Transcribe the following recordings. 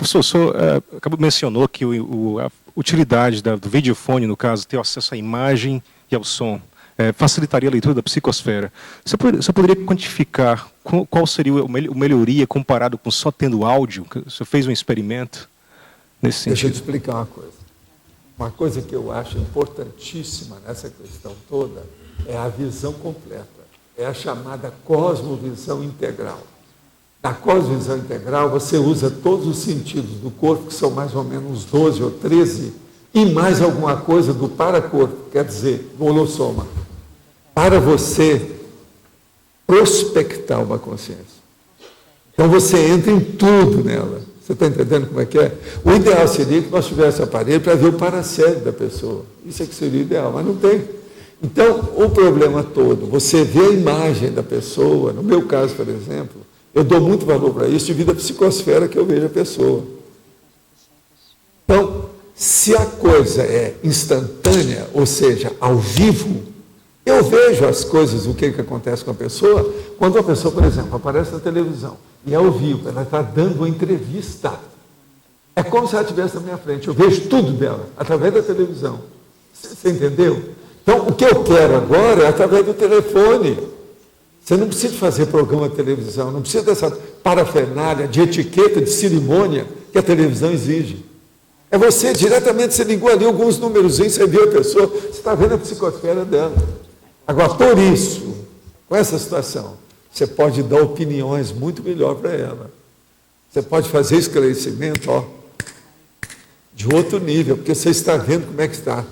Professor, o senhor mencionou que a utilidade do videofone, no caso, ter acesso à imagem e ao som, facilitaria a leitura da psicosfera. Você poderia quantificar qual seria a melhoria comparado com só tendo áudio? O senhor fez um experimento nesse sentido? Deixa eu te explicar uma coisa. Uma coisa que eu acho importantíssima nessa questão toda é a visão completa. É a chamada cosmovisão integral. Na cosmovisão integral, você usa todos os sentidos do corpo, que são mais ou menos 12 ou 13, e mais alguma coisa do paracorpo, quer dizer, do holossoma, para você prospectar uma consciência. Então você entra em tudo nela. Você está entendendo como é que é? O ideal seria que nós tivéssemos aparelho para ver o paracérebro da pessoa. Isso é que seria o ideal, mas não tem. Então, o problema todo, você vê a imagem da pessoa, no meu caso, por exemplo, eu dou muito valor para isso devido à psicosfera que eu vejo a pessoa. Então, se a coisa é instantânea, ou seja, ao vivo, eu vejo as coisas, o que acontece com a pessoa, quando a pessoa, por exemplo, aparece na televisão e é ao vivo, ela está dando uma entrevista. É como se ela estivesse na minha frente, eu vejo tudo dela, através da televisão. Você entendeu? Então, o que eu quero agora é através do telefone. Você não precisa fazer programa de televisão, não precisa dessa parafernália de etiqueta, de cerimônia que a televisão exige. É você, diretamente, você ligou ali alguns númerozinhos, você viu a pessoa, você está vendo a psicosfera dela. Agora, por isso, com essa situação, você pode dar opiniões muito melhor para ela. Você pode fazer esclarecimento, de outro nível, porque você está vendo como é que está.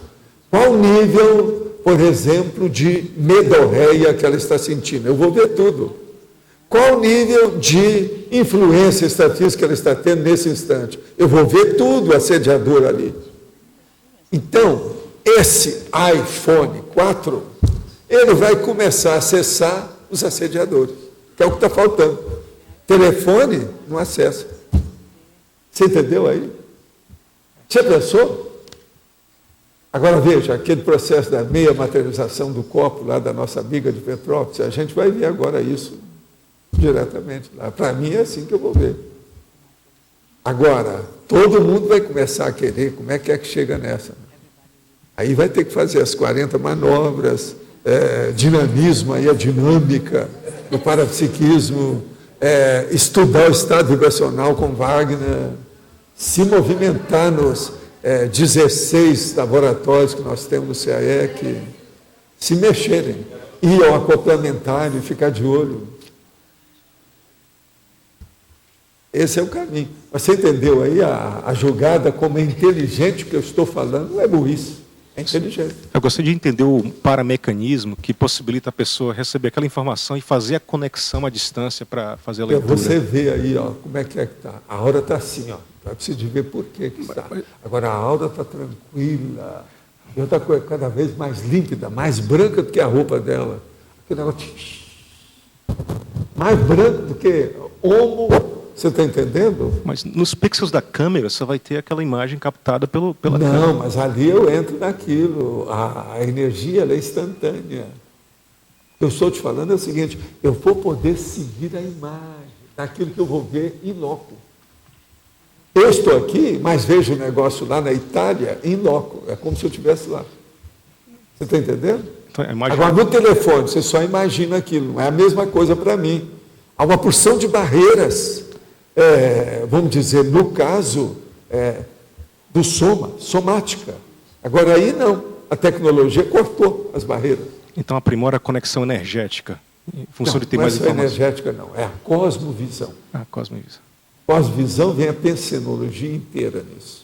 Qual nível, por exemplo, de medorreia que ela está sentindo? Eu vou ver tudo. Qual o nível de influência extrafísica que ela está tendo nesse instante? Eu vou ver tudo, assediador ali. Então, esse iPhone 4, ele vai começar a acessar os assediadores, que é o que está faltando. Telefone não acessa. Você entendeu aí? Você pensou? Agora veja, aquele processo da meia materialização do copo lá da nossa amiga de Petrópolis, a gente vai ver agora isso diretamente lá. Para mim é assim que eu vou ver. Agora, todo mundo vai começar a querer, como é que chega nessa? Aí vai ter que fazer as 40 manobras, dinamismo, aí a dinâmica do parapsiquismo, estudar o estado vibracional com Wagner, se movimentar nos 16 laboratórios que nós temos no CAEC, se mexerem, ir ao acoplamentário e ficar de olho. Esse é o caminho. Você entendeu aí a jogada como é inteligente que eu estou falando? Não é burrice, é inteligente. Eu gostaria de entender o paramecanismo que possibilita a pessoa receber aquela informação e fazer a conexão à distância para fazer a leitura. Você vê aí, como é que está. A aura está assim, Para você ver por que está. Agora a aura está tranquila. E outra coisa, cada vez mais límpida, mais branca do que a roupa dela. Aquele negócio mais branco do que homo. Você está entendendo? Mas nos pixels da câmera você vai ter aquela imagem captada pela câmera. Não, mas ali eu entro naquilo. A energia ela é instantânea. O que eu estou te falando é o seguinte, eu vou poder seguir a imagem daquilo que eu vou ver em loco. Eu estou aqui, mas vejo o negócio lá na Itália em loco. É como se eu estivesse lá. Você está entendendo? Então, agora, no telefone, você só imagina aquilo. Não é a mesma coisa para mim. Há uma porção de barreiras, vamos dizer, no caso do somática. Agora, aí não. A tecnologia cortou as barreiras. Então, aprimora a conexão energética. Em função de ter mais informação. Não é energética, não. É a cosmovisão. A cosmovisão. Cosmovisão vem a pensenologia inteira nisso.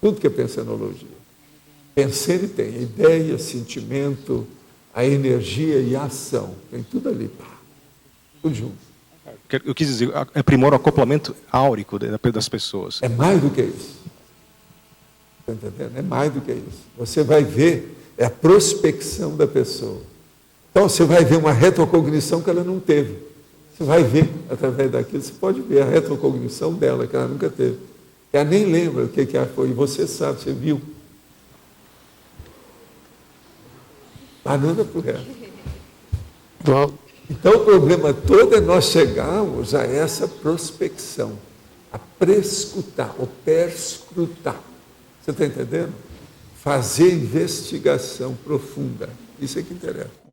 Tudo que é pensenologia. Pensene tem ideia, sentimento, a energia e a ação. Tem tudo ali. Tudo junto. Eu quis dizer, aprimora o acoplamento áurico das pessoas. É mais do que isso. Está entendendo? É mais do que isso. Você vai ver, é a prospecção da pessoa. Então, você vai ver uma retrocognição que ela não teve. Você vai ver, através daquilo, você pode ver a retrocognição dela, que ela nunca teve. Ela nem lembra o que ela foi, e você sabe, você viu. Banana por ela. Então, o problema todo é nós chegarmos a essa prospecção. a prescrutar, ou perscrutar. Você está entendendo? Fazer investigação profunda. Isso é que interessa.